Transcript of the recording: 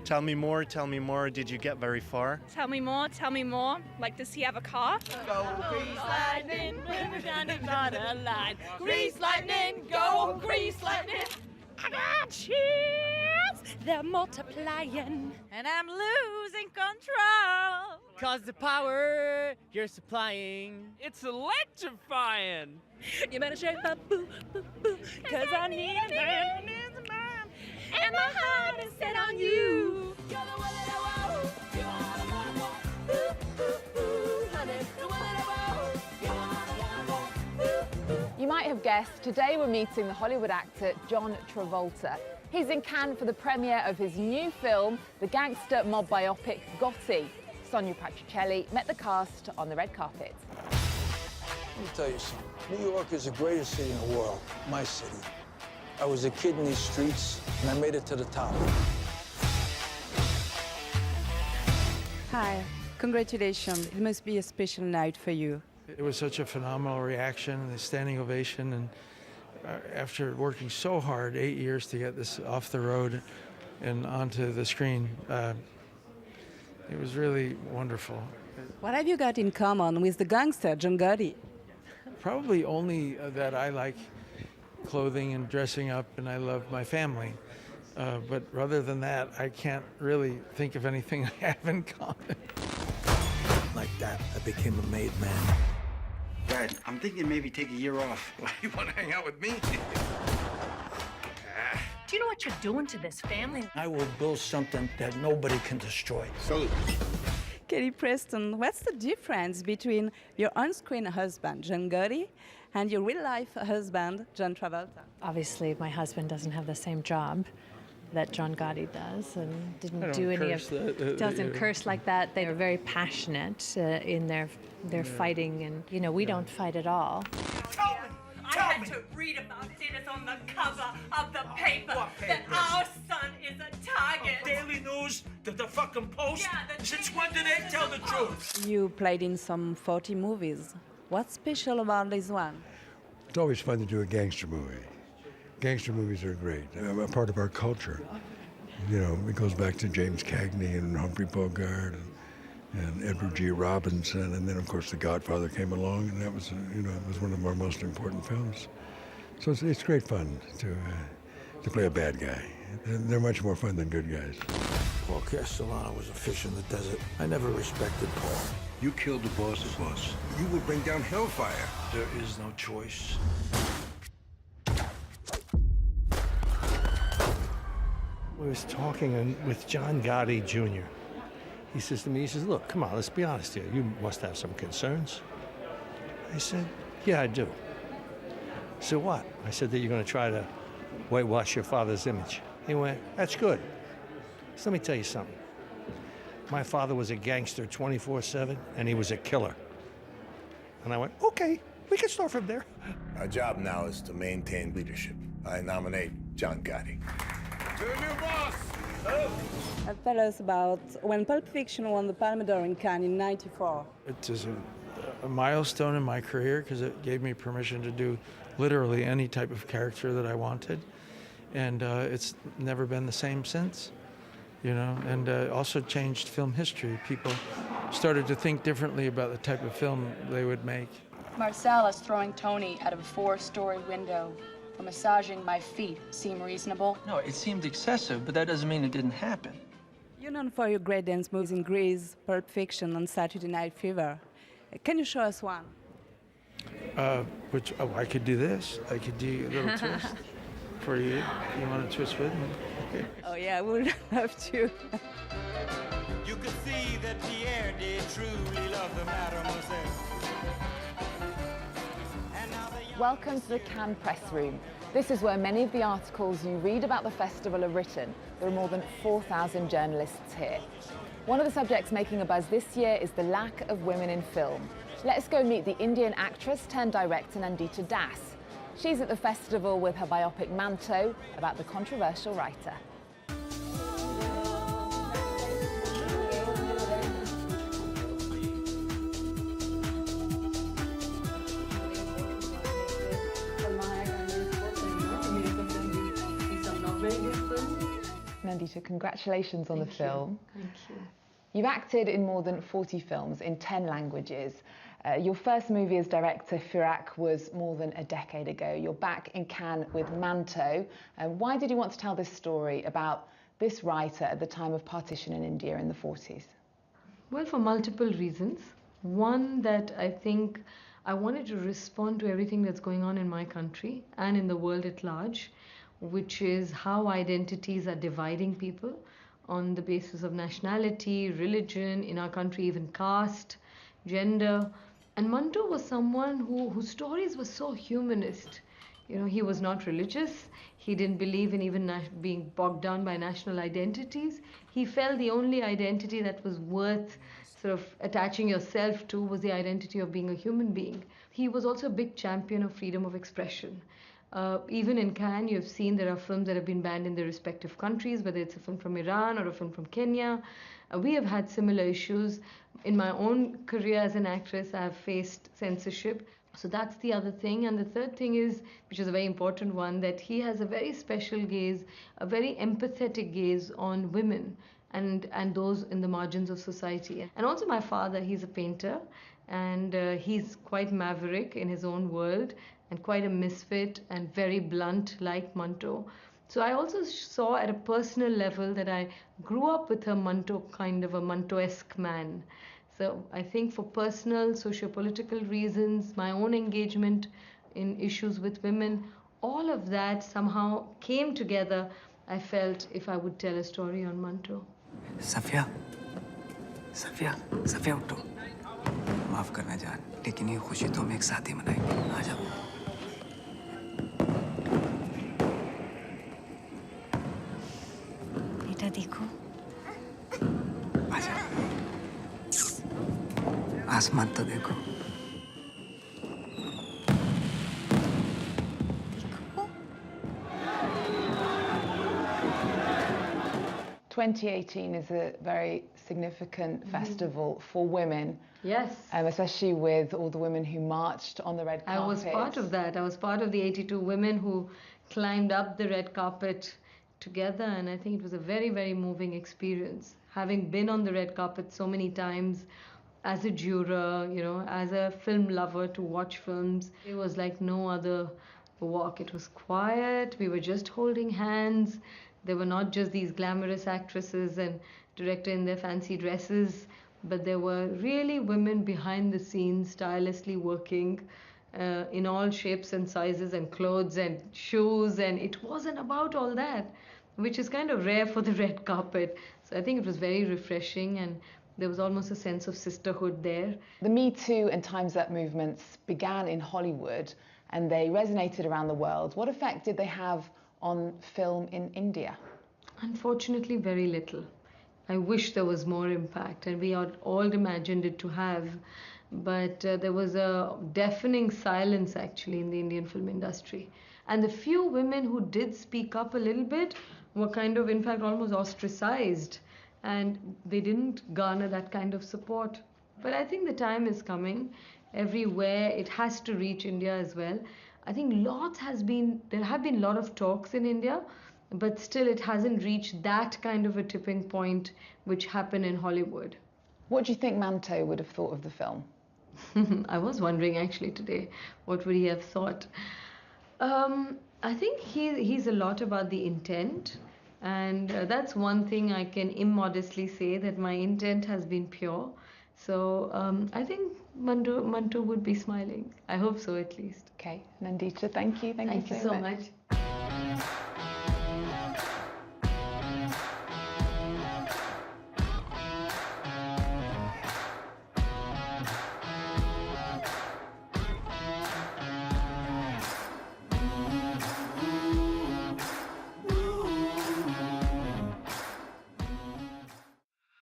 Tell me more, tell me more. Did you get very far? Tell me more, tell me more. Like, does he have a car? Go grease lightning, down the bottom line. Grease lightning, go grease lightning. I got chills, they're multiplying, and I'm losing control. Cause the power you're supplying, It's electrifying. You better shake that boo, boo, boo, cause I need a man, and my heart is set on you. You're the one that I want. You are the one I want. Ooh, ooh, ooh, honey, the one that I want. You are the one I want. Ooh, ooh. You might have guessed, today we're meeting the Hollywood actor John Travolta. He's in Cannes for the premiere of his new film, the gangster mob biopic Gotti. Sonia Patricelli met the cast on the red carpet. Let me tell you something. New York is the greatest city in the world, my city. I was a kid in these streets, and I made it to the top. Hi, congratulations. It must be a special night for you. It was such a phenomenal reaction, the standing ovation, and after working so hard, 8 years to get this off the road and onto the screen, it was really wonderful. What have you got in common with the gangster, John Gotti? Probably only that I like clothing and dressing up, and I love my family. But other than that, I can't really think of anything I have in common. Like that, I became a made man. Dad, I'm thinking maybe take a year off. You want to hang out with me? Do you know what you're doing to this family? I will build something that nobody can destroy. Salute. Kelly Preston, what's the difference between your on-screen husband, John Gotti, and your real-life husband, John Travolta? Obviously, my husband doesn't have the same job that John Gotti does, and didn't do any of. Doesn't curse like that. They are very passionate in their fighting, and we don't fight at all. I had to read about it. It is on the cover of the paper that our son is a target. Daily News, the fucking Post. Yeah, Since when do they tell the truth? You played in some 40 movies. What's special about this one? It's always fun to do a gangster movie. Gangster movies are great. They're a part of our culture. It goes back to James Cagney and Humphrey Bogart and Edward G. Robinson, and then of course The Godfather came along, and that was it was one of our most important films. So it's great fun to play a bad guy. They're much more fun than good guys. Paul Castellano was a fish in the desert. I never respected Paul. You killed the boss's boss. You will bring down hellfire. There is no choice. I was talking with John Gotti Jr. He says to me, look, come on, let's be honest here. You must have some concerns. I said, yeah, I do. So what? I said that you're going to try to whitewash your father's image. He went, that's good. So let me tell you something. My father was a gangster 24/7, and he was a killer. And I went, okay, we can start from there. Our job now is to maintain leadership. I nominate John Gotti. To the new boss! Tell us about when Pulp Fiction won the Palme d'Or in Cannes in '94. It is a milestone in my career because it gave me permission to do literally any type of character that I wanted. And it's never been the same since, and also changed film history. People started to think differently about the type of film they would make. Marcel is throwing Tony out of a 4-story window for massaging my feet. Seem reasonable? No, it seemed excessive, but that doesn't mean it didn't happen. You're known for your great dance moves in Grease, Pulp Fiction, and Saturday Night Fever. Can you show us one? I could do this. I could do a little twist for you. You want to twist with me? Okay. Oh yeah, I would love to. You could see that Pierre did truly love the mademoiselle. Welcome to the Cannes Press Room. This is where many of the articles you read about the festival are written. There are more than 4,000 journalists here. One of the subjects making a buzz this year is the lack of women in film. Let's go meet the Indian actress turned director Nandita Das. She's at the festival with her biopic Manto about the controversial writer. Nandita, congratulations on the film. Thank you. You've acted in more than 40 films in 10 languages. Your first movie as director, Firak, was more than a decade ago. You're back in Cannes with Manto. Why did you want to tell this story about this writer at the time of partition in India in the 40s? Well, for multiple reasons. One, that I think I wanted to respond to everything that's going on in my country and in the world at large, which is how identities are dividing people on the basis of nationality, religion, in our country even caste, gender. And Manto was someone whose stories were so humanist. You know, he was not religious. He didn't believe in even being bogged down by national identities. He felt the only identity that was worth sort of attaching yourself to was the identity of being a human being. He was also a big champion of freedom of expression. Even in Cannes, you've seen there are films that have been banned in their respective countries, whether it's a film from Iran or a film from Kenya. We have had similar issues. In my own career as an actress, I have faced censorship. So that's the other thing. And the third thing is, which is a very important one, that he has a very special gaze, a very empathetic gaze on women and those in the margins of society. And also my father, he's a painter, and he's quite maverick in his own world and quite a misfit and very blunt like Manto. So I also saw at a personal level that I grew up with a Manto, kind of a Manto-esque man. So I think for personal, socio-political reasons, my own engagement in issues with women, all of that somehow came together, I felt, if I would tell a story on Manto. Safia उठो माफ करना जान लेकिन ये खुशी तो हम एक साथ ही मनाएंगे आ जाओ बेटा देखो आ जाओ आसमान तो देखो 2018 is a very significant festival for women. Yes. Especially with all the women who marched on the red carpet. I was part of that. I was part of the 82 women who climbed up the red carpet together, and I think it was a very, very moving experience. Having been on the red carpet so many times as a juror, you know, as a film lover to watch films, it was like no other walk. It was quiet. We were just holding hands. There were not just these glamorous actresses and director in their fancy dresses, but there were really women behind the scenes tirelessly working in all shapes and sizes and clothes and shoes, and it wasn't about all that, which is kind of rare for the red carpet. So I think it was very refreshing, and there was almost a sense of sisterhood there. The Me Too and Time's Up movements began in Hollywood and they resonated around the world. What effect did they have on film in India? Unfortunately, very little. I wish there was more impact, and we had all imagined it to have, but there was a deafening silence actually in the Indian film industry. And the few women who did speak up a little bit were kind of, in fact, almost ostracized, and they didn't garner that kind of support. But I think the time is coming. Everywhere it has to reach India as well. I think there have been a lot of talks in India, but still it hasn't reached that kind of a tipping point which happened in Hollywood. What do you think Manto would have thought of the film? I was wondering actually today, what would he have thought? I think he's a lot about the intent, and that's one thing I can immodestly say, that my intent has been pure. So I think Manto would be smiling. I hope so, at least. Okay, Nandita, thank you. Thank you so much.